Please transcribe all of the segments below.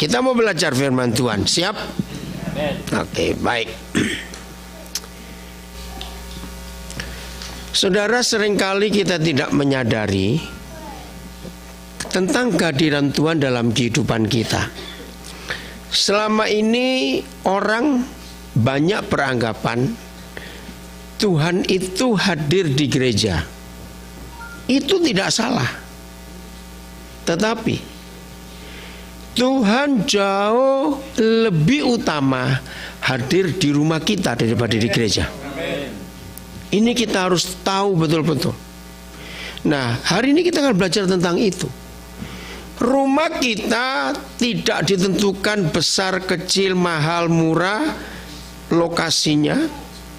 Kita mau belajar firman Tuhan. Siap? Oke, baik. Saudara, seringkali kita tidak menyadari tentang kehadiran Tuhan dalam kehidupan kita. Selama ini orang banyak beranggapan Tuhan itu hadir di gereja. Itu tidak salah. Tetapi Tuhan jauh lebih utama hadir di rumah kita daripada di gereja. Ini kita harus tahu betul-betul. Nah, hari ini kita akan belajar tentang itu. Rumah kita tidak ditentukan besar, kecil, mahal, murah, lokasinya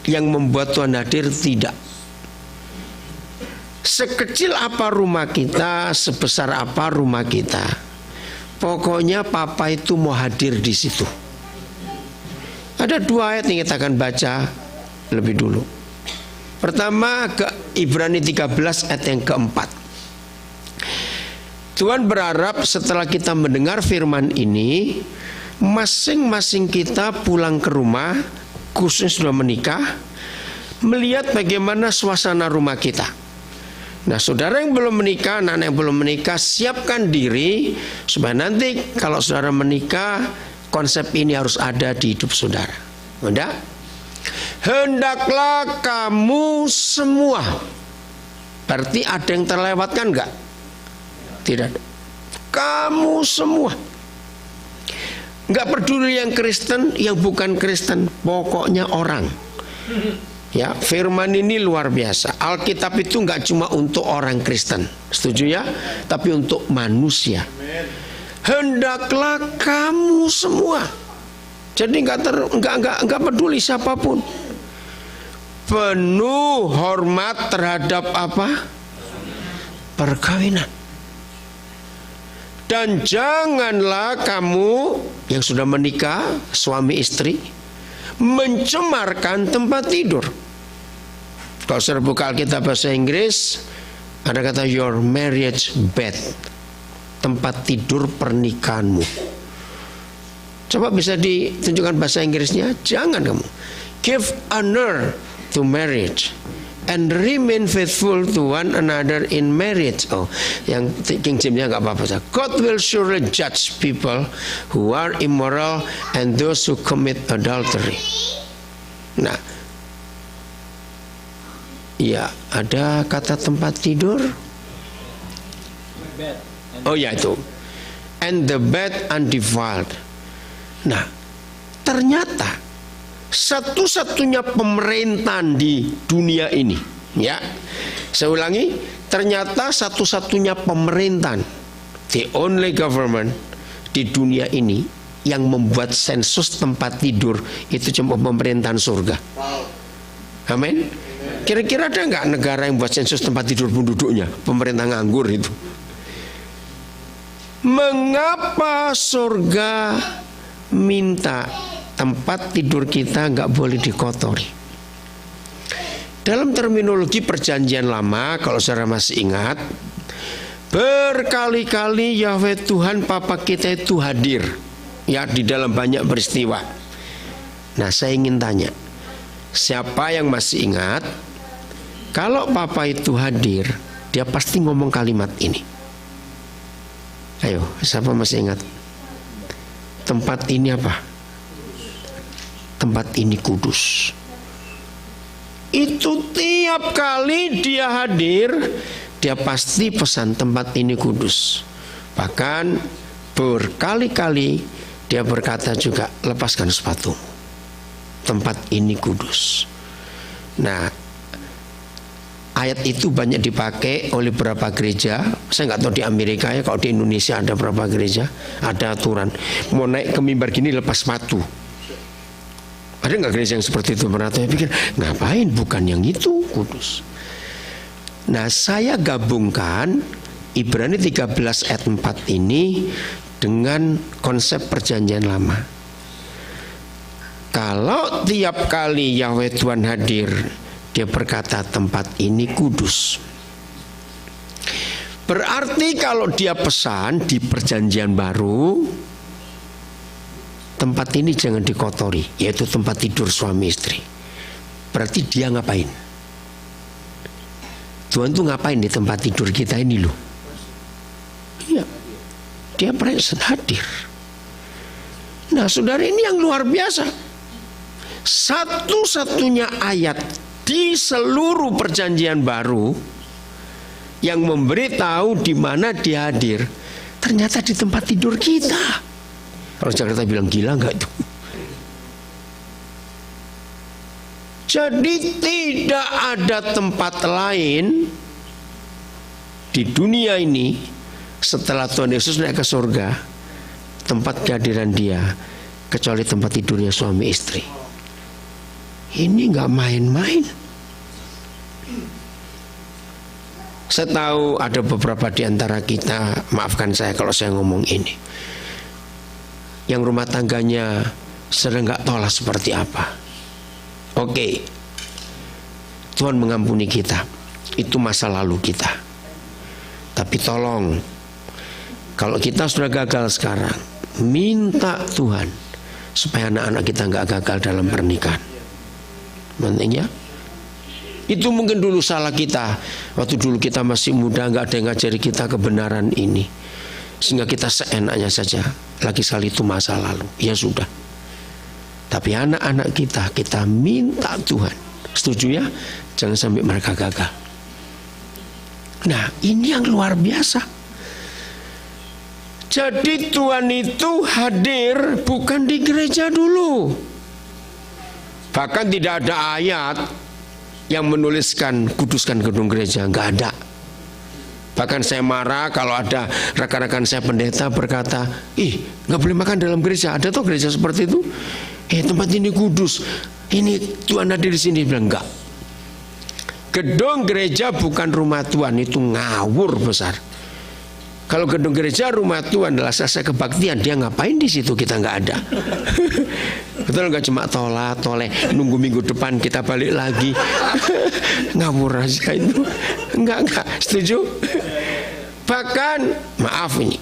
yang membuat Tuhan hadir, tidak. Sekecil apa rumah kita, sebesar apa rumah kita, pokoknya Papa itu mau hadir di situ. Ada 2 ayat yang kita akan baca lebih dulu. Pertama, ke Ibrani 13 ayat yang keempat. Tuhan berharap setelah kita mendengar firman ini, masing-masing kita pulang ke rumah, khususnya sudah menikah, melihat bagaimana suasana rumah kita. Nah, saudara yang belum menikah, anak yang belum menikah, siapkan diri supaya nanti kalau saudara menikah, konsep ini harus ada di hidup saudara. Udah? Hendaklah kamu semua. Berarti ada yang terlewatkan enggak? Tidak. Kamu semua. Enggak peduli yang Kristen, yang bukan Kristen, pokoknya orang. Ya, firman ini luar biasa. Alkitab itu enggak cuma untuk orang Kristen, setuju ya? Tapi untuk manusia. Hendaklah kamu semua. Jadi enggak peduli siapapun. Penuh hormat terhadap apa? Perkawinan. Dan janganlah kamu yang sudah menikah, suami istri, mencemarkan tempat tidur. Kalau saudara buka Alkitab bahasa Inggris, ada kata your marriage bed, tempat tidur pernikahanmu. Coba bisa ditunjukkan bahasa Inggrisnya. Jangan kamu. Give honor to marriage and remain faithful to one another in marriage. Oh, yang King James-nya nggak apa-apa. God will surely judge people who are immoral and those who commit adultery. Nah, ya ada kata tempat tidur. Oh ya itu. And the bed undefiled. Nah, ternyata satu-satunya pemerintahan di dunia ini, ya, saya ulangi, ternyata satu-satunya pemerintahan, the only government di dunia ini yang membuat sensus tempat tidur itu cuma pemerintahan surga. Amin. Kira-kira ada nggak negara yang buat sensus tempat tidur penduduknya? Pemerintah nganggur itu. Mengapa surga minta tempat tidur kita nggak boleh dikotori? Dalam terminologi perjanjian lama, kalau saudara masih ingat, berkali-kali Yahweh Tuhan Papa kita itu hadir, ya, di dalam banyak peristiwa. Nah, saya ingin tanya, siapa yang masih ingat? Kalau Papa itu hadir, dia pasti ngomong kalimat ini. Ayo, siapa masih ingat? Tempat ini apa? Tempat ini kudus. Itu tiap kali dia hadir, dia pasti pesan tempat ini kudus. Bahkan berkali-kali dia berkata juga, lepaskan sepatu. Tempat ini kudus. Nah, ayat itu banyak dipakai oleh beberapa gereja. Saya nggak tahu di Amerika ya, kalau di Indonesia ada berapa gereja, ada aturan mau naik ke mimbar gini lepas sepatu. Ada nggak gereja yang seperti itu? Pernah saya pikir ngapain? Bukan yang itu kudus. Nah, saya gabungkan Ibrani 13 ayat 4 ini dengan konsep perjanjian lama. Kalau tiap kali Yahweh Tuhan hadir, dia berkata tempat ini kudus. Berarti kalau dia pesan di perjanjian baru, tempat ini jangan dikotori, yaitu tempat tidur suami istri. Berarti dia ngapain? Tuhan tuh ngapain di tempat tidur kita ini loh? Iya, dia present, hadir. Nah saudara, ini yang luar biasa. Satu-satunya ayat di seluruh perjanjian baru yang memberitahu di mana dia hadir, ternyata di tempat tidur kita. Orang Jakarta bilang gila nggak itu? Jadi tidak ada tempat lain di dunia ini setelah Tuhan Yesus naik ke surga, tempat kehadiran dia, kecuali tempat tidurnya suami istri. Ini nggak main-main. Saya tahu ada beberapa di antara kita, maafkan saya kalau saya ngomong ini, yang rumah tangganya sedang nggak tahu lah seperti apa. Oke, Tuhan mengampuni kita, itu masa lalu kita. Tapi tolong, kalau kita sudah gagal sekarang, minta Tuhan supaya anak-anak kita nggak gagal dalam pernikahan. Pentingnya, itu mungkin dulu salah kita. Waktu dulu kita masih muda, nggak ada yang ngajari kita kebenaran ini, sehingga kita seenaknya saja. Lagi sekali itu masa lalu, ya sudah. Tapi anak-anak kita minta Tuhan, setuju ya? Jangan sampai mereka gagal. Nah, ini yang luar biasa. Jadi Tuhan itu hadir bukan di gereja dulu. Bahkan tidak ada ayat yang menuliskan kuduskan gedung gereja, nggak ada. Bahkan saya marah kalau ada rekan-rekan saya pendeta berkata, nggak boleh makan dalam gereja. Ada tuh gereja seperti itu? Tempat ini kudus, ini Tuhan hadir di sini. Bilang enggak. Gedung gereja bukan rumah Tuhan, itu ngawur besar. Kalau gedung gereja rumah Tuhan adalah selesai kebaktian, dia ngapain di situ? Kita nggak ada. Betul nggak? Cuma toleh nunggu minggu depan kita balik lagi. Ngawur aja itu. Enggak, setuju? Bahkan maaf ini,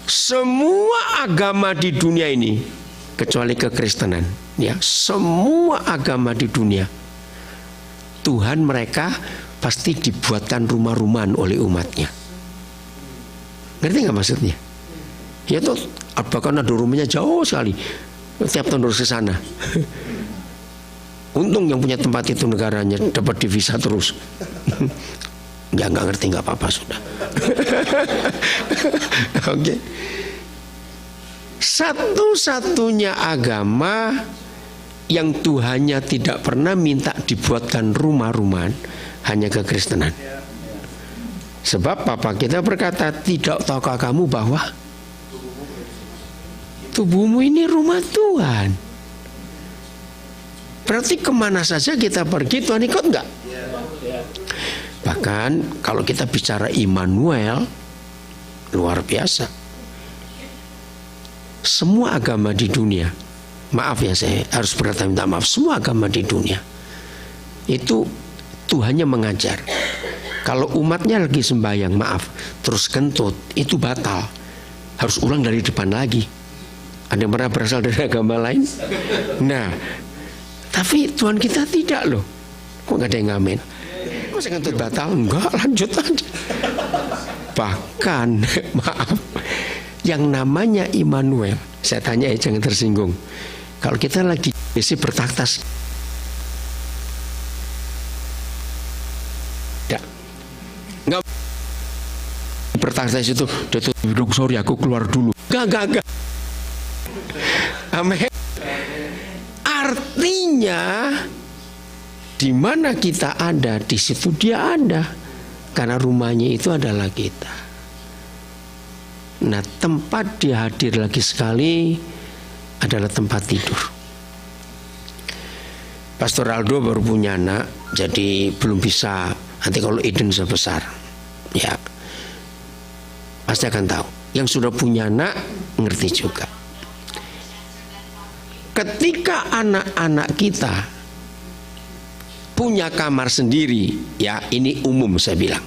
semua agama di dunia ini kecuali kekristenan, ya, semua agama di dunia Tuhan mereka pasti dibuatkan rumah-rumahan oleh umatnya. Ngerti nggak maksudnya? Ya tuh, bahkan ada rumahnya jauh sekali, tiap tahun harus ke sana. Untung yang punya tempat itu negaranya dapat divisa terus. Ya nggak ngerti, nggak apa-apa sudah. Oke. Satu-satunya agama yang Tuhannya tidak pernah minta dibuatkan rumah-rumahan hanya kekristenan. Sebab Papa kita berkata, tidak tahukah kamu bahwa tubuhmu ini rumah Tuhan? Berarti kemana saja kita pergi Tuhan ikut enggak? Bahkan kalau kita bicara Immanuel, luar biasa. Semua agama di dunia, maaf ya saya harus berkata minta maaf, semua agama di dunia itu Tuhannya mengajar. Kalau umatnya lagi sembahyang, maaf, terus kentut, itu batal, harus ulang dari depan lagi. Ada yang pernah berasal dari agama lain? Nah, tapi Tuhan kita tidak loh. Kok nggak ada yang ngamen? Masa kentut batal? Enggak, lanjut aja. Bahkan maaf, yang namanya Immanuel, saya tanya ya, jangan tersinggung. Kalau kita lagi isi bertaktas, nggak bertaktas itu, sorry aku keluar dulu. Gak. Amin. Artinya di mana kita ada, di situ dia ada, karena rumahnya itu adalah kita. Nah, tempat dia hadir lagi sekali adalah tempat tidur. Pastor Aldo baru punya anak, jadi belum bisa. Nanti kalau Eden sudah besar, ya pasti akan tahu. Yang sudah punya anak ngerti juga. Ketika anak-anak kita punya kamar sendiri, ya ini umum saya bilang.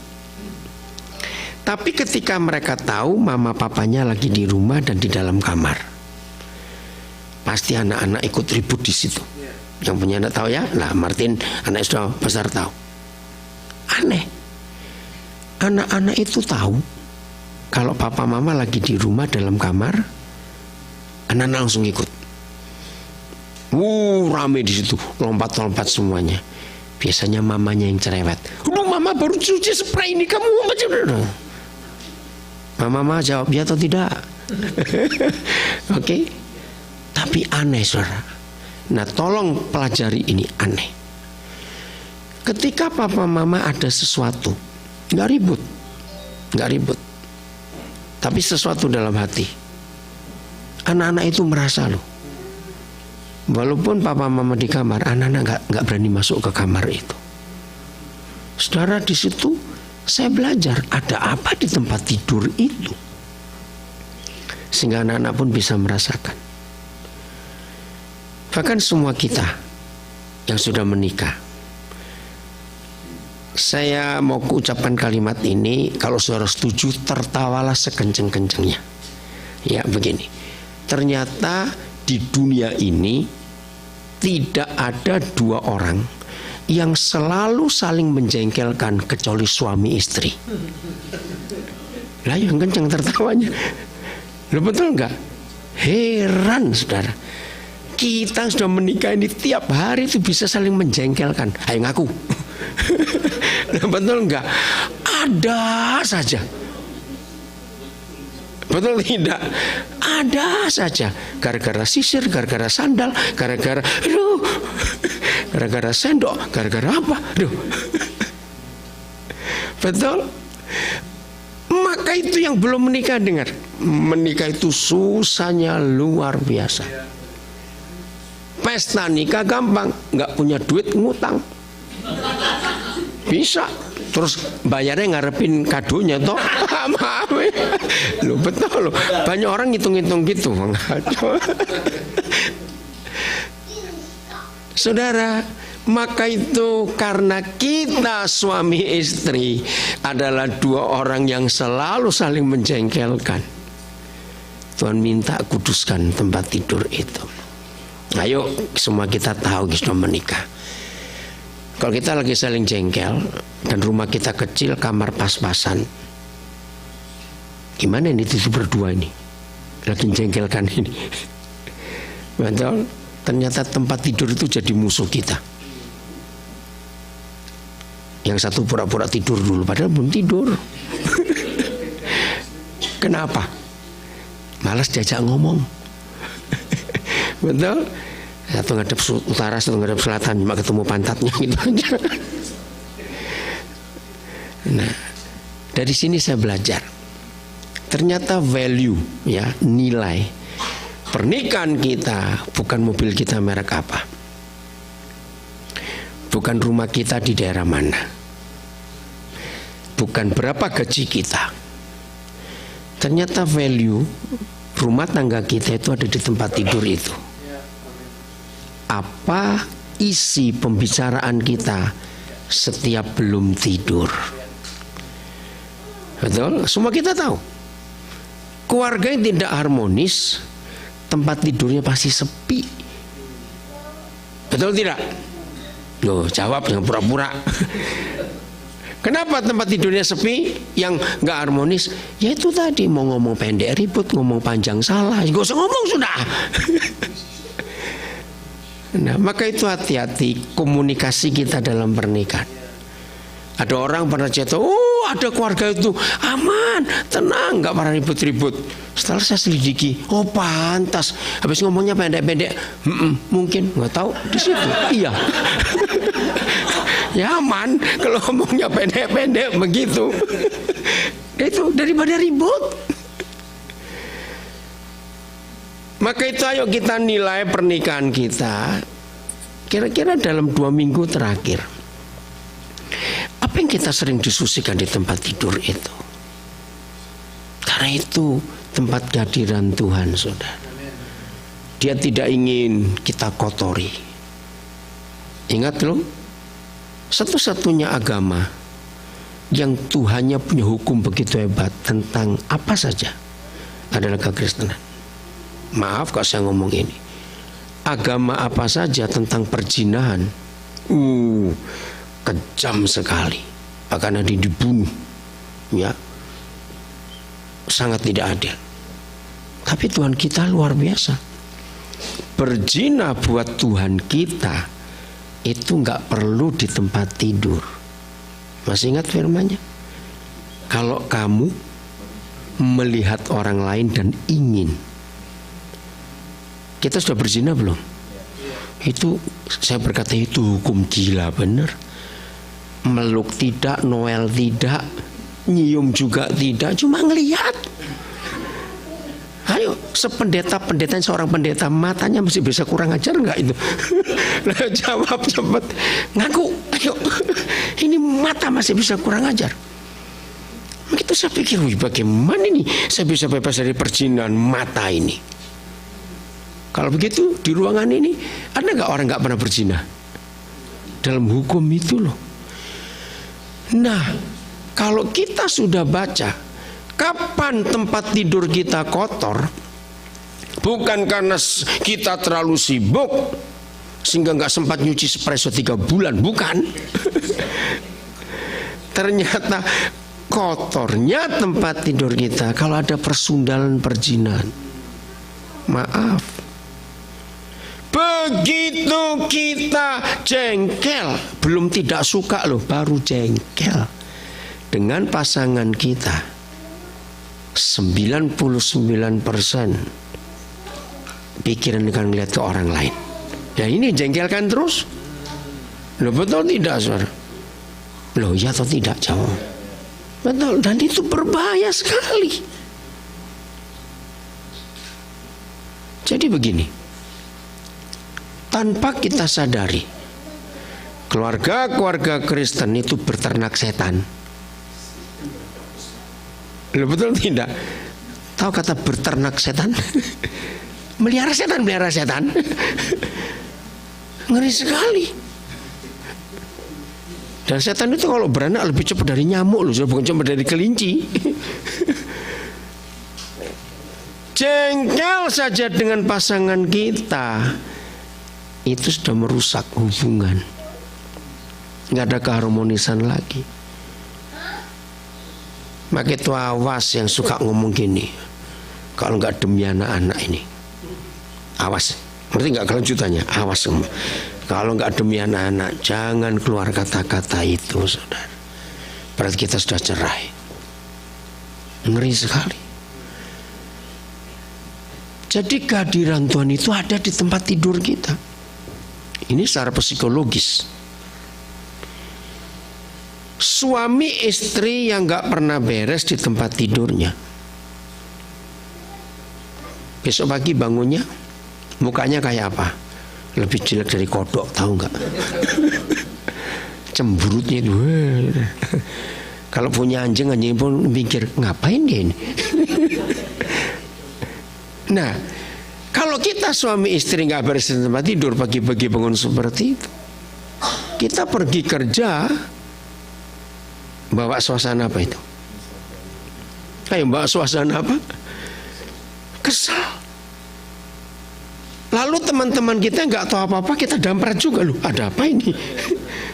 Tapi ketika mereka tahu mama papanya lagi di rumah dan di dalam kamar, pasti anak-anak ikut ribut di situ. Yang punya anak tahu ya. Nah, Martin anak sudah besar tahu. Aneh. Anak-anak itu tahu kalau papa mama lagi di rumah dalam kamar, anak-anak langsung ikut. Rame di situ, lompat-lompat semuanya. Biasanya mamanya yang cerewet. Mama baru cuci spray ini, kamu macam mana? Mama jawab ya atau tidak. Oke. Tapi aneh, saudara. Nah, tolong pelajari ini, aneh. Ketika papa mama ada sesuatu, nggak ribut, tapi sesuatu dalam hati. Anak-anak itu merasa loh. Walaupun papa mama di kamar, anak-anak nggak berani masuk ke kamar itu. Saudara, di situ saya belajar ada apa di tempat tidur itu, sehingga anak-anak pun bisa merasakan. Bahkan semua kita yang sudah menikah, saya mau ucapkan kalimat ini, kalau saudara setuju tertawalah sekenceng-kencengnya. Ya begini, ternyata di dunia ini tidak ada dua orang yang selalu saling menjengkelkan kecuali suami istri. Lah yang kencang tertawanya. Loh, betul enggak? Heran, saudara. Kita sudah menikah ini tiap hari itu bisa saling menjengkelkan. Ayo ngaku. Loh, betul enggak? Ada saja. Betul tidak? Ada saja. Gara-gara sisir, gara-gara sandal, gara-gara sendok, gara-gara apa? Betul? Maka itu yang belum menikah, dengar. Menikah itu susahnya luar biasa. Pesta nikah gampang, nggak punya duit ngutang. Bisa. Terus bayarnya ngarepin kadonya toh. Maaf. Loh, betul loh. Banyak orang ngitung-ngitung gitu. Saudara, maka itu karena kita suami istri adalah dua orang yang selalu saling menjengkelkan. Tuhan minta kuduskan tempat tidur itu. Ayo semua kita tahu kita sudah menikah. Kalau kita lagi saling jengkel dan rumah kita kecil, kamar pas-pasan, gimana ini tidur berdua ini? Lagi jengkelkan ini. Betul? Ternyata tempat tidur itu jadi musuh kita. Yang satu pura-pura tidur dulu, padahal belum tidur. Kenapa? Malas diajak ngomong. Betul? Satu ngadep utara, satu ngadep selatan, cuma ketemu pantatnya gitu aja. Nah, dari sini saya belajar. Ternyata value, ya, nilai pernikahan kita bukan mobil kita merek apa, bukan rumah kita di daerah mana, bukan berapa gaji kita. Ternyata value rumah tangga kita itu ada di tempat tidur itu. Apa isi pembicaraan kita setiap belum tidur? Betul? Semua kita tahu. Keluarga yang tidak harmonis, tempat tidurnya pasti sepi. Betul tidak? Loh, jawab dengan pura-pura. Kenapa tempat tidurnya sepi, yang nggak harmonis? Ya itu tadi, mau ngomong pendek ribut, ngomong panjang salah. Gak usah ngomong sudah. Nah, maka itu hati-hati komunikasi kita dalam pernikahan. Ada orang pernah cerita, ada keluarga itu aman, tenang, nggak pernah ribut-ribut. Setelah saya selidiki, pantas. Habis ngomongnya pendek-pendek, mungkin nggak tahu di situ. Iya. Ya aman kalau ngomongnya pendek-pendek begitu. Itu daripada ribut. Maka itu ayo kita nilai pernikahan kita kira-kira dalam 2 minggu terakhir. Apa yang kita sering diskusikan di tempat tidur itu? Karena itu tempat kehadiran Tuhan, saudara. Dia tidak ingin kita kotori. Ingat loh, satu-satunya agama yang Tuhannya punya hukum begitu hebat tentang apa saja adalah kekristenan. Maaf kalau saya ngomong ini, agama apa saja tentang perzinahan, kejam sekali, akan ada dibunuh, ya, sangat tidak adil. Tapi Tuhan kita luar biasa. Berzina buat Tuhan kita itu nggak perlu di tempat tidur. Masih ingat firman-Nya? Kalau kamu melihat orang lain dan ingin, kita sudah berzina belum? Itu saya berkata itu hukum gila bener. Meluk tidak, Noel tidak, nyium juga tidak, cuma ngelihat. Ayo, sependeta-pendeta, seorang pendeta matanya masih bisa kurang ajar nggak itu? Nah, jawab cepet, ngaku. Ayo, ini mata masih bisa kurang ajar. Begitu saya pikir, bagaimana ini saya bisa bebas dari perzinahan mata ini? Kalau begitu di ruangan ini ada nggak orang nggak pernah berzina? Dalam hukum itu loh. Nah, kalau kita sudah baca kapan tempat tidur kita kotor, bukan karena kita terlalu sibuk sehingga nggak sempat nyuci espresso 3 bulan, bukan. Ternyata kotornya tempat tidur kita kalau ada persundalan perzinahan. Maaf, begitu kita jengkel, belum tidak suka loh, baru jengkel dengan pasangan kita, 99% pikiran dengan melihat ke orang lain. Ya ini jengkelkan terus. Loh betul tidak saudara? Loh ya atau tidak? Jawab. Betul, dan itu berbahaya sekali. Jadi begini, tanpa kita sadari, keluarga-keluarga Kristen itu berternak setan. Loh betul tidak? Tahu kata berternak setan? Melihara setan, melihara setan. Ngeri sekali. Dan setan itu kalau beranak lebih cepat dari nyamuk loh, bukan cuma dari kelinci. Jengkel saja dengan pasangan kita, itu sudah merusak hubungan. Nggak ada keharmonisan lagi. Maka itu awas yang suka ngomong gini, kalau nggak demi anak-anak ini, awas. Ngerti nggak kelanjutannya? Awas semua. Kalau nggak demi anak-anak, jangan keluar kata-kata itu, saudara. Berarti kita sudah cerai. Ngeri sekali. Jadi kehadiran Tuhan itu ada di tempat tidur kita. Ini secara psikologis. Suami istri yang nggak pernah beres di tempat tidurnya, besok pagi bangunnya mukanya kayak apa? Lebih jelek dari kodok, tahu nggak? Cemberutnya itu. Kalau punya anjing pun mikir ngapain dia ini. Nah, kalau kita suami istri nggak beres di tempat tidur, pagi-pagi bangun seperti itu, kita pergi kerja bawa suasana apa itu? Ayo bawa suasana apa? Kesal. Lalu teman-teman kita nggak tahu apa-apa, kita damprat juga loh. Ada apa ini?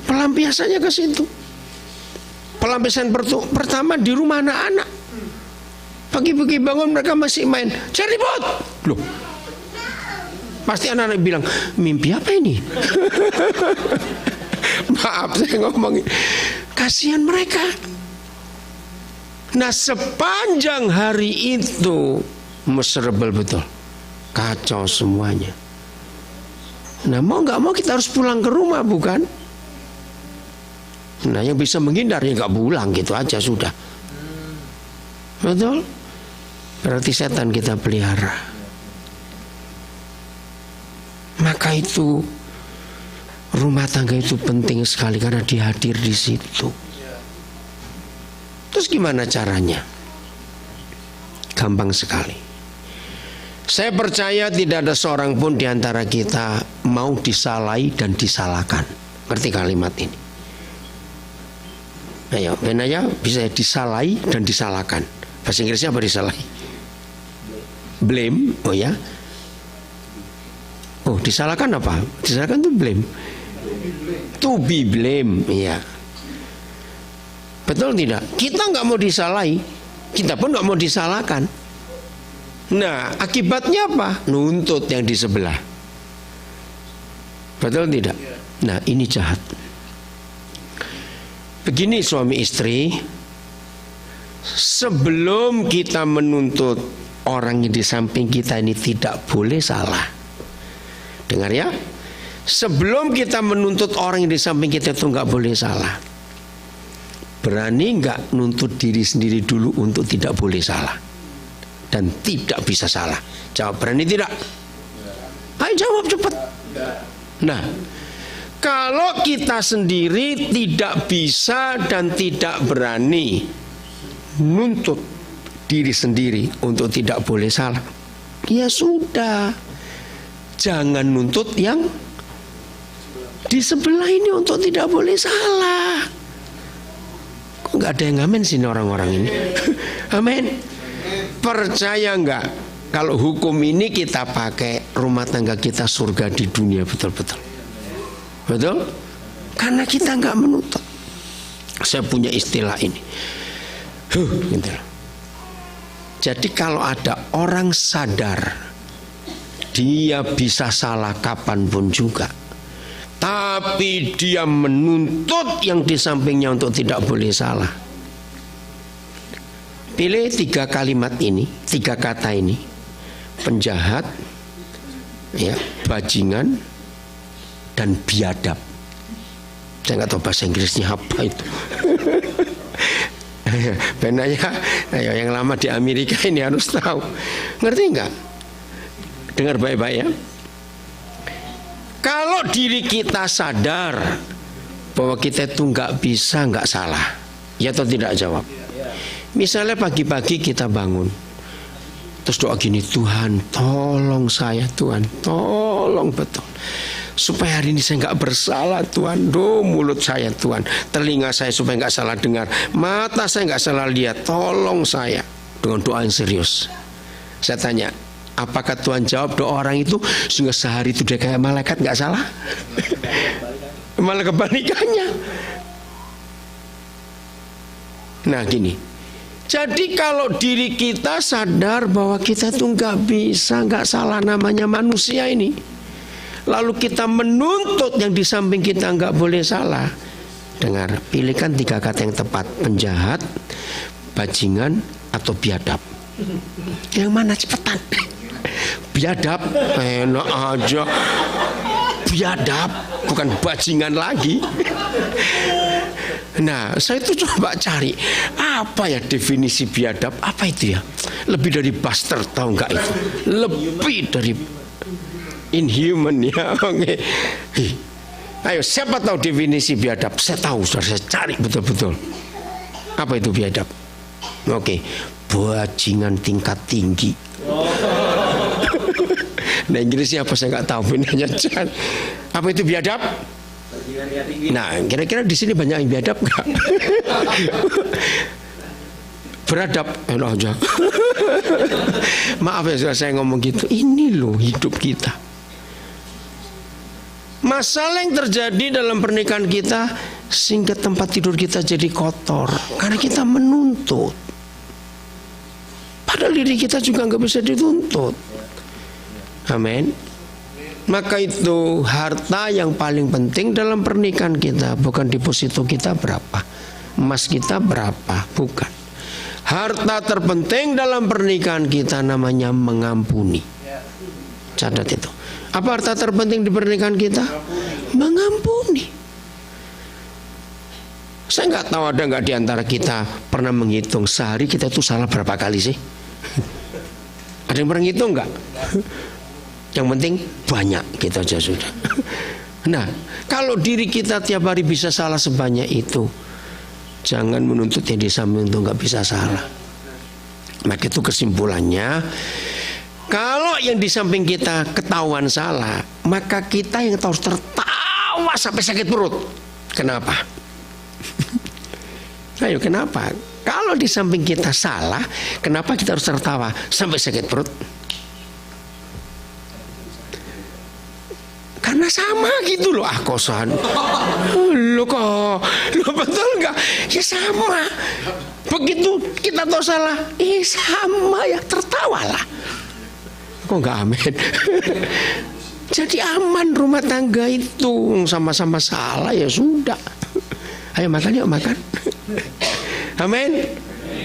Pelampiasannya ke situ. Pelampiasan pertama di rumah anak-anak. Pagi-pagi bangun mereka masih main, cari ribut. Loh, pasti anak-anak bilang, mimpi apa ini? Maaf saya ngomongin, kasihan mereka. Nah sepanjang hari itu miserable betul, kacau semuanya. Nah mau nggak mau kita harus pulang ke rumah, bukan? Nah yang bisa menghindar ya nggak pulang, gitu aja sudah. Betul? Berarti setan kita pelihara. Maka itu rumah tangga itu penting sekali karena dia hadir di situ. Terus gimana caranya? Gampang sekali. Saya percaya tidak ada seorang pun di antara kita mau disalahi dan disalahkan. Ngerti kalimat ini? Ayo, benarnya bisa disalahi dan disalahkan. Bahasa Inggrisnya apa disalahi? Blame, oh ya. Oh, disalahkan apa? Disalahkan itu blame. To be blame, iya. Betul tidak? Kita nggak mau disalahi, kita pun nggak mau disalahkan. Nah, akibatnya apa? Nuntut yang di sebelah. Betul tidak? Nah, ini jahat. Begini suami istri, sebelum kita menuntut orang yang di samping kita ini tidak boleh salah. Dengar ya, sebelum kita menuntut orang yang di samping kita itu nggak boleh salah. Berani nggak nuntut diri sendiri dulu untuk tidak boleh salah dan tidak bisa salah? Jawab, berani tidak? Ayo jawab cepat. Nah, kalau kita sendiri tidak bisa dan tidak berani nuntut diri sendiri untuk tidak boleh salah, ya sudah, jangan nuntut yang di sebelah ini untuk tidak boleh salah. Kok nggak ada yang amin sini orang-orang ini? Amin. Percaya nggak kalau hukum ini kita pakai, rumah tangga kita surga di dunia betul-betul? Betul? Karena kita nggak menuntut. Saya punya istilah ini. Gitu. Jadi kalau ada orang sadar dia bisa salah kapanpun juga, tapi dia menuntut yang di sampingnya untuk tidak boleh salah. Pilih 3 kalimat ini, 3 kata ini: penjahat, ya, bajingan, dan biadab. Saya nggak tahu bahasa Inggrisnya apa itu. Benarnya, yang lama di Amerika ini harus tahu. Ngerti nggak? Dengar baik-baik ya. Kalau diri kita sadar bahwa kita itu nggak bisa, nggak salah, ya atau tidak? Jawab. Misalnya pagi-pagi kita bangun, terus doa gini, Tuhan tolong saya, Tuhan tolong betul, supaya hari ini saya nggak bersalah, Tuhan. Mulut saya, Tuhan, telinga saya supaya nggak salah dengar, mata saya nggak salah lihat, tolong saya. Dengan doa yang serius. Saya tanya, apakah Tuhan jawab doa orang itu sehingga sehari itu dia kayak malaikat nggak salah? Malah kebalikannya. Nah gini, jadi kalau diri kita sadar bahwa kita itu nggak bisa, nggak salah, namanya manusia ini, lalu kita menuntut yang di samping kita nggak boleh salah. Dengar, pilihkan 3 kata yang tepat: penjahat, bajingan, atau biadab. Yang mana cepetan? Biadab, enak aja. Biadab, bukan bajingan lagi. Nah, saya itu coba cari apa ya definisi biadab, apa itu ya? Lebih dari bastard, tahu nggak itu? Lebih dari inhuman ya. Oke. Ayo, siapa tahu definisi biadab? Saya tahu, saya cari betul-betul. Apa itu biadab? Oke, bajingan tingkat tinggi. Nah, Inggrisnya apa saya nggak tahu, benarnya. Apa itu biadab? Nah, kira-kira di sini banyak yang biadab nggak? Beradab, enak aja. Maaf ya saya ngomong gitu. Ini loh hidup kita. Masalah yang terjadi dalam pernikahan kita sehingga tempat tidur kita jadi kotor karena kita menuntut. Padahal diri kita juga nggak bisa dituntut. Amin. Maka itu harta yang paling penting dalam pernikahan kita bukan deposito kita berapa, emas kita berapa, bukan. Harta terpenting dalam pernikahan kita namanya mengampuni. Catat itu. Apa harta terpenting di pernikahan kita? Mengampuni. Saya nggak tahu ada nggak di antara kita pernah menghitung sehari kita itu salah berapa kali sih? Ada yang pernah ngitung nggak? Yang penting banyak, gitu aja sudah. Nah, kalau diri kita tiap hari bisa salah sebanyak itu, jangan menuntut yang di samping untuk nggak bisa salah. Maka itu kesimpulannya, kalau yang di samping kita ketahuan salah, maka kita yang harus tertawa sampai sakit perut. Kenapa? Ayo, kenapa? Kalau di samping kita salah, kenapa kita harus tertawa sampai sakit perut? sama gitu loh. Kosan. Lo kok, lo betul nggak? Ya sama. Begitu kita tahu salah, sama ya, tertawalah. Kok nggak amin? Jadi aman rumah tangga itu, sama-sama salah ya sudah. Ayo makan yuk, makan. Amin.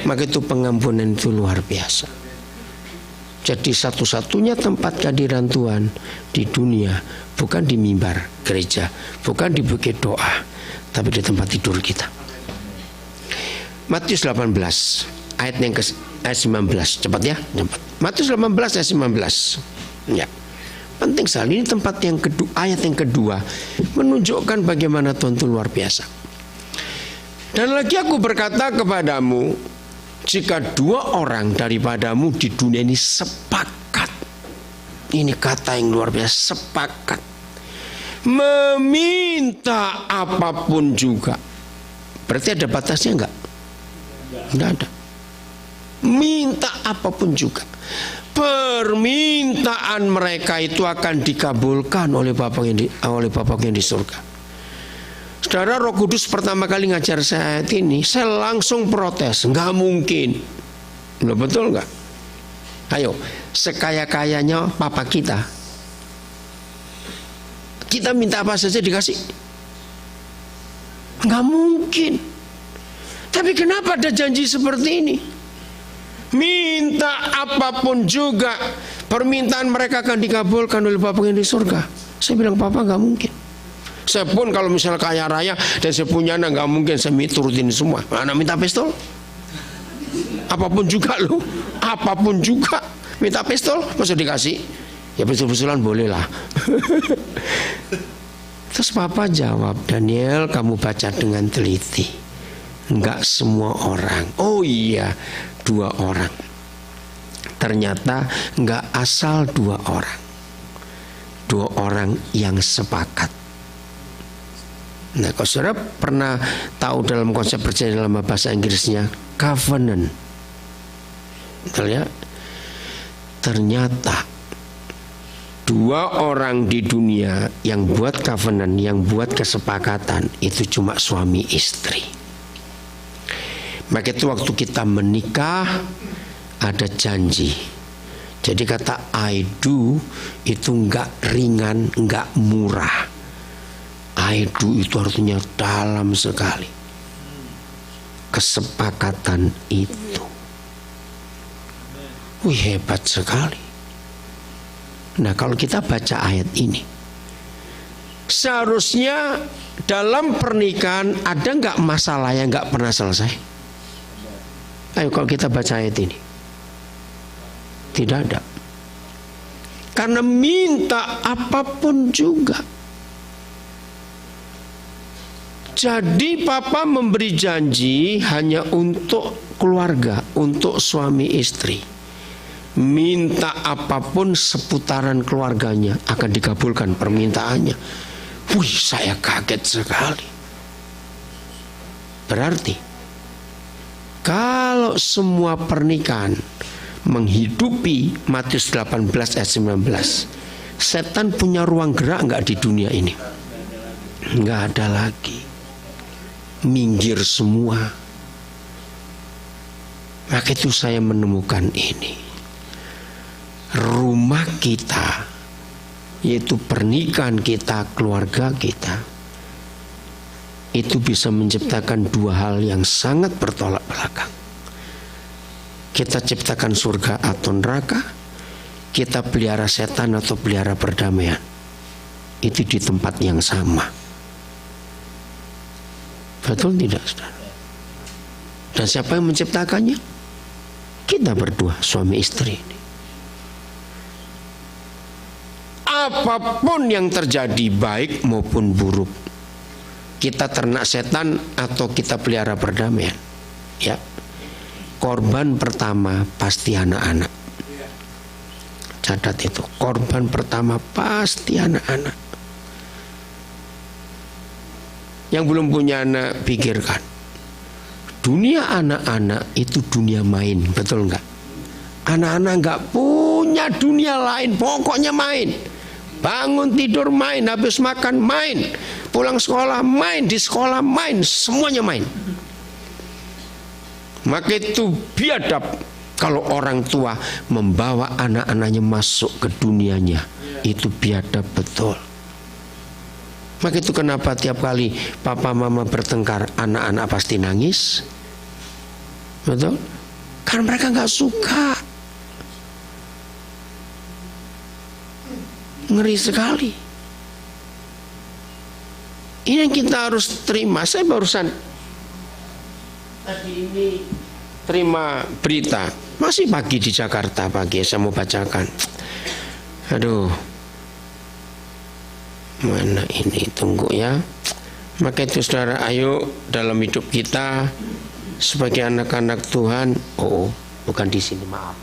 Maka itu pengampunan itu luar biasa. Jadi satu-satunya tempat kehadiran Tuhan di dunia bukan di mimbar gereja, bukan di bukit doa, tapi di tempat tidur kita. Matius 18 ayat 19, cepat ya, cepat. Matius 18 ayat 19. Ya. Penting sekali, ini tempat yang kedua, ayat yang kedua menunjukkan bagaimana Tuhan itu luar biasa. Dan lagi aku berkata kepadamu, jika dua orang daripadamu di dunia ini sepakat, ini kata yang luar biasa, sepakat, meminta apapun juga. Berarti ada batasnya enggak? Enggak ada. Minta apapun juga, permintaan mereka itu akan dikabulkan oleh Bapa yang di surga. Saudara, Roh Kudus pertama kali ngajar saya ayat ini, saya langsung protes, nggak mungkin. Loh, betul nggak? Ayo, sekaya-kayanya papa kita minta apa saja dikasih? Nggak mungkin. Tapi kenapa ada janji seperti ini? Minta apapun juga, permintaan mereka akan dikabulkan oleh Bapa yang di surga. Saya bilang, Papa, nggak mungkin. Saya pun kalau misalnya kaya raya dan saya punya anak, nggak mungkin saya turutin semua. Anak minta pistol, apapun juga loh, apapun juga minta pistol, masa dikasih? Ya pistol-pistolan boleh lah. Terus Papa jawab, Daniel, kamu baca dengan teliti. Enggak semua orang. Oh iya, 2 orang. Ternyata enggak asal 2 orang. 2 orang yang sepakat. Nah, kalau saudara pernah tahu dalam konsep perjanjian dalam bahasa Inggrisnya covenant, betul ya? Ternyata 2 orang di dunia yang buat covenant, yang buat kesepakatan itu cuma suami istri. Maka itu waktu kita menikah ada janji. Jadi kata I do itu enggak ringan, enggak murah. I do itu artinya dalam sekali. Kesepakatan itu. Wih, hebat sekali. Nah, kalau kita baca ayat ini, seharusnya dalam pernikahan ada nggak masalah yang nggak pernah selesai? Ayo, kalau kita baca ayat ini, tidak ada. Karena minta apapun juga. Jadi Papa memberi janji hanya untuk keluarga, untuk suami istri. Minta apapun seputaran keluarganya akan dikabulkan permintaannya. Wih, saya kaget sekali. Berarti kalau semua pernikahan menghidupi Matius 18 ayat 19, setan punya ruang gerak enggak di dunia ini? Enggak ada lagi. Minggir semua. Maka itu saya menemukan ini. Rumah kita, yaitu pernikahan kita, keluarga kita, itu bisa menciptakan 2 hal yang sangat bertolak belakang. Kita ciptakan surga atau neraka, kita pelihara setan atau pelihara perdamaian. Itu di tempat yang sama. Betul tidak, saudara? Dan siapa yang menciptakannya? Kita berdua, suami istri ini. Apapun yang terjadi, baik maupun buruk, kita ternak setan atau kita pelihara perdamaian, ya, korban pertama pasti anak-anak. Catat itu, korban pertama pasti anak-anak. Yang belum punya anak, pikirkan, dunia anak-anak itu dunia main, betul nggak? Anak-anak nggak punya dunia lain, pokoknya main. Bangun tidur main, habis makan main, pulang sekolah main, di sekolah main, semuanya main. Maka itu biadab kalau orang tua membawa anak-anaknya masuk ke dunianya. Itu biadab betul. Maka itu kenapa tiap kali papa mama bertengkar, anak-anak pasti nangis. Betul? Karena mereka nggak suka. Ngeri sekali. Ini yang kita harus terima. Saya barusan tadi ini terima berita, masih pagi di Jakarta pagi, saya mau bacakan. Aduh, mana ini, tunggu ya. Maka itu saudara, ayo dalam hidup kita sebagai anak-anak Tuhan. Oh, bukan di sini, maaf.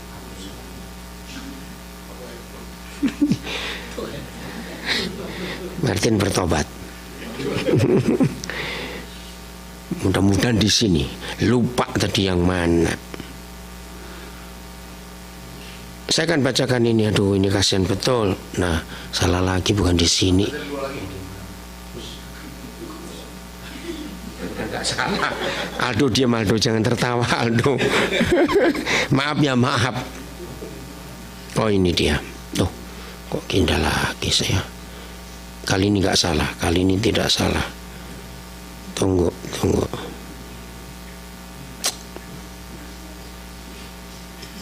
Martin bertobat. Mudah-mudahan di sini. Lupa tadi yang mana. Saya akan bacakan ini. Aduh, ini kasihan betul. Nah, salah lagi, bukan di sini. Enggak salah. Aldo, diam Aldo, jangan tertawa Aldo. Maaf ya, maaf. Oh, ini dia. Tuh, kok pindah lagi saya. Kali ini nggak salah, kali ini tidak salah. Tunggu.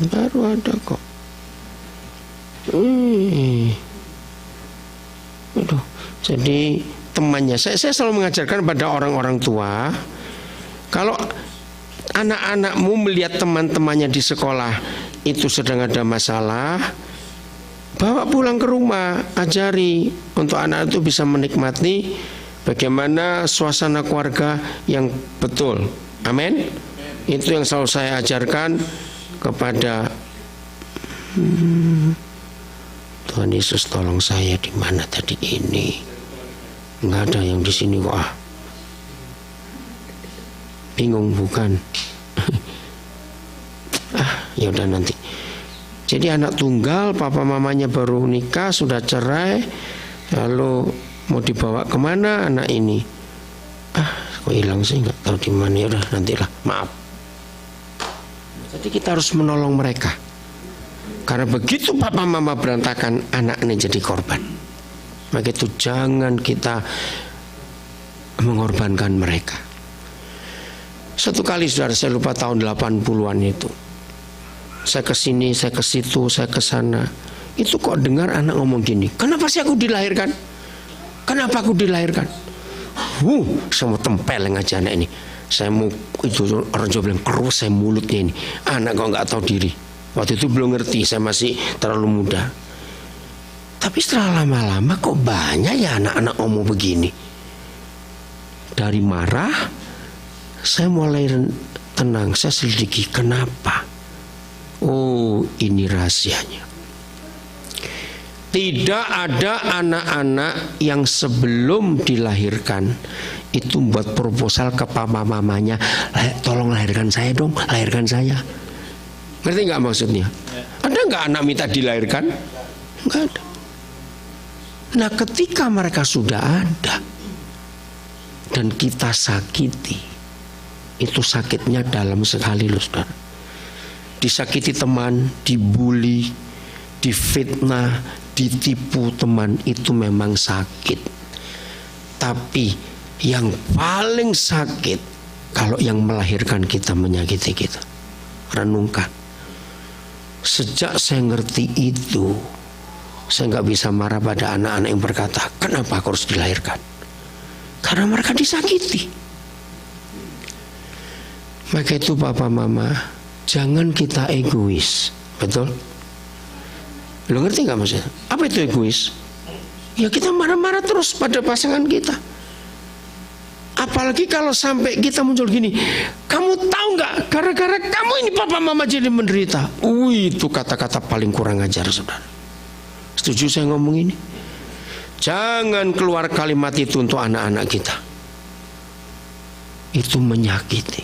Baru ada kok. Aduh, jadi temannya, saya selalu mengajarkan pada orang-orang tua, kalau anak-anakmu melihat teman-temannya di sekolah itu sedang ada masalah, bawa pulang ke rumah, ajari untuk anak itu bisa menikmati bagaimana suasana keluarga yang betul. Amin. Itu yang selalu saya ajarkan kepada Tuhan Yesus, tolong saya di mana tadi ini? Nggak ada yang di sini. Wah, bingung bukan? Ya udah nanti. Jadi anak tunggal, papa mamanya baru nikah, sudah cerai, lalu mau dibawa kemana anak ini? Kok hilang sih, nggak tahu di mana. Ya udah nantilah, maaf. Jadi kita harus menolong mereka. Karena begitu papa mama berantakan, anak ini jadi korban. Maka itu jangan kita mengorbankan mereka. Satu kali saudara, saya lupa tahun 80-an itu. Saya ke sini, saya ke situ, saya ke sana. Itu kok dengar anak ngomong gini, kenapa sih aku dilahirkan? Kenapa aku dilahirkan? Saya mau tempeleng aja anak ini. Saya mau, itu orang Jawa bilang, kerus saya mulutnya ini. Anak kok nggak tahu diri. Waktu itu belum ngerti, saya masih terlalu muda. Tapi setelah lama-lama kok banyak ya anak-anak ngomong begini. Dari marah, saya mulai tenang, saya selidiki kenapa. Oh, ini rahasianya. Tidak ada anak-anak yang sebelum dilahirkan itu buat proposal ke papa mamanya, tolong lahirkan saya dong, lahirkan saya. Ngerti nggak maksudnya? Ada nggak anak minta dilahirkan? Nggak ada. Nah, ketika mereka sudah ada dan kita sakiti, itu sakitnya dalam sekali loh saudara. Disakiti teman, dibully, difitnah, ditipu teman, itu memang sakit. Tapi yang paling sakit kalau yang melahirkan kita menyakiti kita. Renungkan. Sejak saya ngerti itu, saya nggak bisa marah pada anak-anak yang berkata, kenapa aku harus dilahirkan? Karena mereka disakiti. Maka itu papa mama, jangan kita egois. Betul? Lo ngerti nggak maksudnya? Apa itu egois? Ya kita marah-marah terus pada pasangan kita. Apalagi kalau sampai kita muncul gini, kamu tahu nggak? Gara-gara kamu ini papa mama jadi menderita. Itu kata-kata paling kurang ajar saudara. Setuju saya ngomong ini? Jangan keluar kalimat itu untuk anak-anak kita. Itu menyakiti.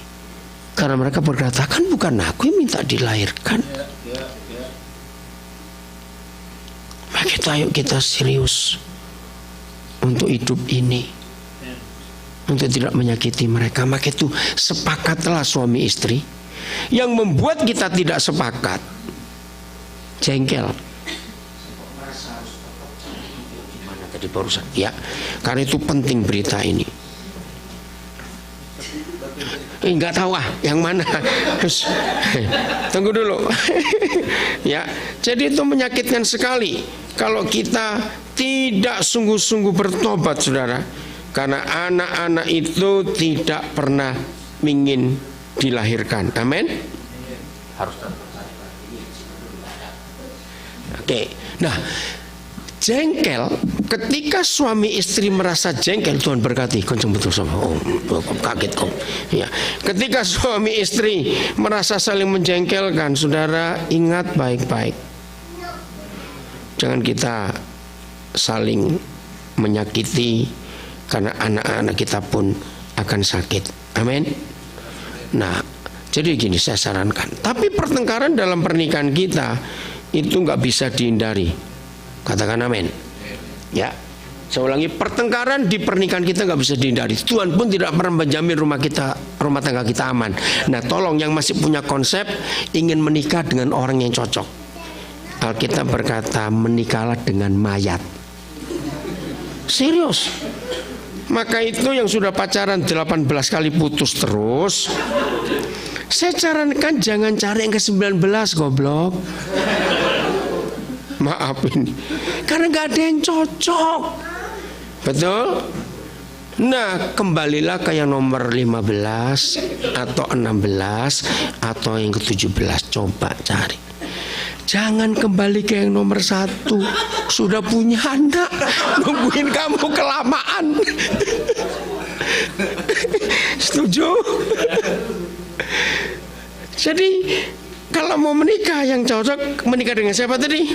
Karena mereka berkata, kan bukan aku yang minta dilahirkan. Maka Ayo kita serius untuk hidup ini, untuk tidak menyakiti mereka. Maka itu sepakatlah suami istri. Yang membuat kita tidak sepakat, jengkel. Gimana tadi barusan? Ya, karena itu penting berita ini. Nggak tahu yang mana. Tunggu dulu. Ya, jadi itu menyakitkan sekali kalau kita tidak sungguh-sungguh bertobat, saudara, karena anak-anak itu tidak pernah ingin dilahirkan. Amin. Harus. Oke. Nah, jengkel, ketika suami istri merasa jengkel, Tuhan berkati, kenceng betul sama. Oh, kaget kok. Ya. Ketika suami istri merasa saling menjengkelkan, saudara, ingat baik-baik. Jangan kita saling menyakiti, karena anak-anak kita pun akan sakit. Amin. Nah, jadi gini saya sarankan. Tapi pertengkaran dalam pernikahan kita itu nggak bisa dihindari. Katakan amin. Ya, saya ulangi, pertengkaran di pernikahan kita nggak bisa dihindari. Tuhan pun tidak pernah menjamin rumah tangga kita aman. Nah, tolong yang masih punya konsep ingin menikah dengan orang yang cocok, Alkitab berkata menikahlah dengan mayat. Serius. Maka itu yang sudah pacaran 18 kali putus terus, saya sarankan jangan cari yang ke-19, goblok. Maafin, karena gak ada yang cocok. Betul? Nah, kembalilah ke yang nomor 15 atau 16 atau yang ke-17. Coba cari. Jangan kembali ke yang nomor 1. Sudah punya anak, nungguin kamu kelamaan. Setuju? Jadi kalau mau menikah yang cocok, menikah dengan siapa tadi?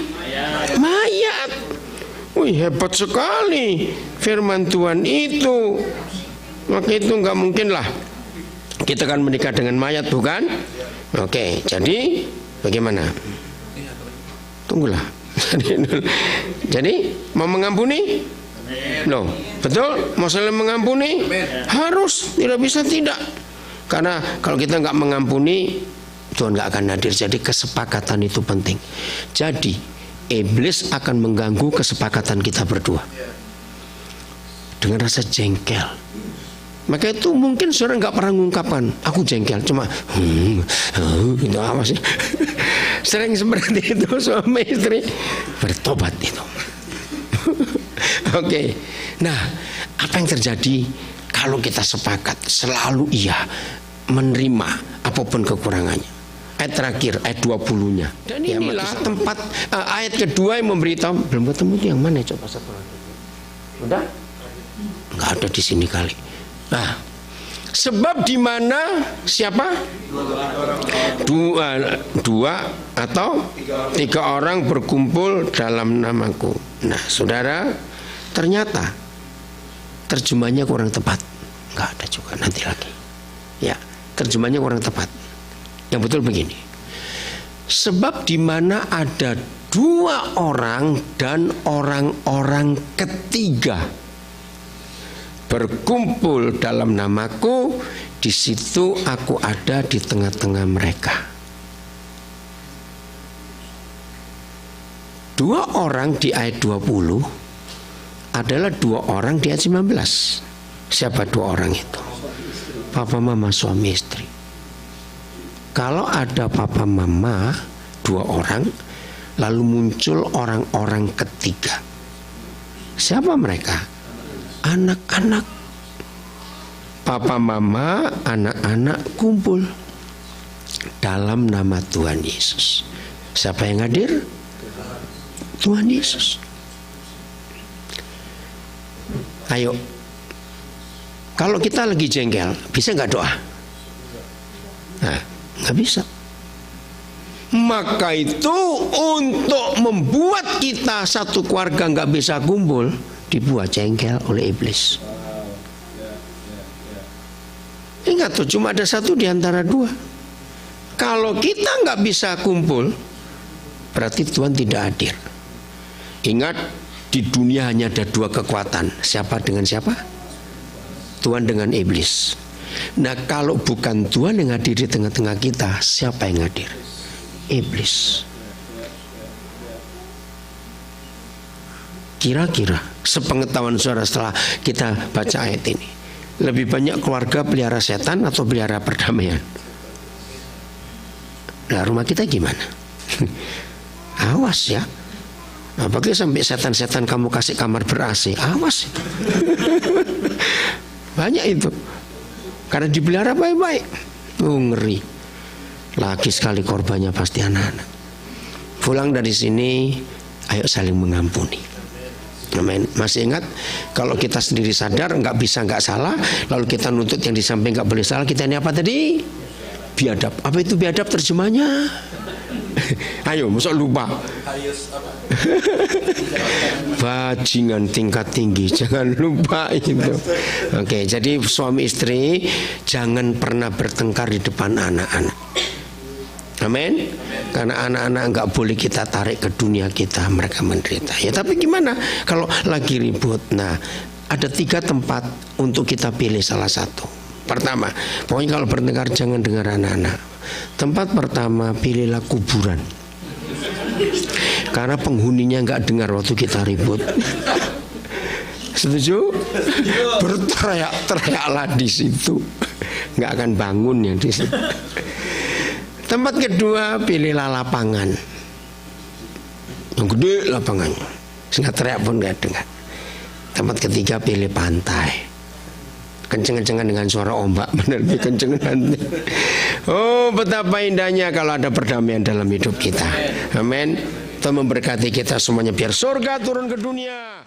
Mayat. Wih, hebat sekali firman Tuhan itu. Maka itu nggak mungkin lah kita akan menikah dengan mayat, bukan? Oke, jadi bagaimana? Tunggulah. Jadi mau mengampuni? Loh, betul? Mau saling mengampuni? Harus, tidak bisa tidak. Karena kalau kita nggak mengampuni, Tuhan nggak akan hadir. Jadi kesepakatan itu penting. Jadi iblis akan mengganggu kesepakatan kita berdua dengan rasa jengkel. Maka itu mungkin saudara nggak pernah mengungkapkan aku jengkel, cuma gitu apa sih? Sering seperti itu suami istri, bertobat itu. Oke. Nah, apa yang terjadi kalau kita sepakat selalu iya menerima apapun kekurangannya? Ayat terakhir, ayat 20-nya. Dan inilah tempat ayat kedua yang memberitahu. Belum ketemu yang mana, coba satu lagi. Udah? Nggak ada di sini kali. Nah, sebab di mana siapa? Dua atau tiga orang berkumpul dalam namaku. Nah, saudara, ternyata terjemahnya kurang tepat. Nggak ada juga, nanti lagi. Ya, terjemahnya kurang tepat. Yang betul begini. Sebab di mana ada dua orang dan orang-orang ketiga berkumpul dalam namaku, di situ aku ada di tengah-tengah mereka. Dua orang di ayat 20 adalah dua orang di ayat 19. Siapa dua orang itu? Papa mama suami istri. Kalau ada papa mama dua orang, lalu muncul orang-orang ketiga. Siapa mereka? Anak-anak. Papa mama, anak-anak kumpul dalam nama Tuhan Yesus. Siapa yang hadir? Tuhan Yesus. Ayo, kalau kita lagi jengkel, bisa nggak doa? Nah, nggak bisa. Maka itu untuk membuat kita satu keluarga nggak bisa kumpul, dibuat jengkel oleh iblis. Ingat tuh, cuma ada satu di antara dua. Kalau kita nggak bisa kumpul, berarti Tuhan tidak hadir. Ingat, di dunia hanya ada dua kekuatan. Siapa dengan siapa? Tuhan dengan iblis. Nah, kalau bukan Tuhan yang hadir di tengah-tengah kita, siapa yang hadir? Iblis. Kira-kira sepengetahuan saudara setelah kita baca ayat ini, lebih banyak keluarga pelihara setan atau pelihara perdamaian? Nah, rumah kita gimana? Awas ya. Apalagi sampai setan-setan kamu kasih kamar ber-AC, awas. Banyak itu. Karena dipelihara baik-baik. Ngeri. Lagi sekali korbannya pasti anak-anak. Pulang dari sini, ayo saling mengampuni. Amin. Masih ingat, kalau kita sendiri sadar nggak bisa nggak salah, lalu kita nuntut yang di samping nggak boleh salah, kita ini apa tadi? Biadab. Apa itu biadab terjemahnya? Ayo, masa lupa? Bajingan tingkat tinggi, jangan lupa itu. Oke, jadi suami istri jangan pernah bertengkar di depan anak-anak. Amin. Karena anak-anak nggak boleh kita tarik ke dunia kita, mereka menderita. Ya tapi gimana kalau lagi ribut? Nah, ada 3 tempat untuk kita pilih salah satu. Pertama, pokoknya kalau bertengkar jangan dengar anak-anak. Tempat pertama, pilihlah kuburan. Karena penghuninya nggak dengar waktu kita ribut. Setuju? Berteriak-teriaklah di situ, nggak akan bangun yang di situ. Tempat kedua, pilihlah lapangan yang gede lapangannya, sehingga teriak pun nggak dengar. Tempat ketiga, pilih pantai, kenceng-kencengan dengan suara ombak, benar lebih kenceng nanti. Oh, betapa indahnya kalau ada perdamaian dalam hidup kita. Amin. Tuhan memberkati kita semuanya biar surga turun ke dunia.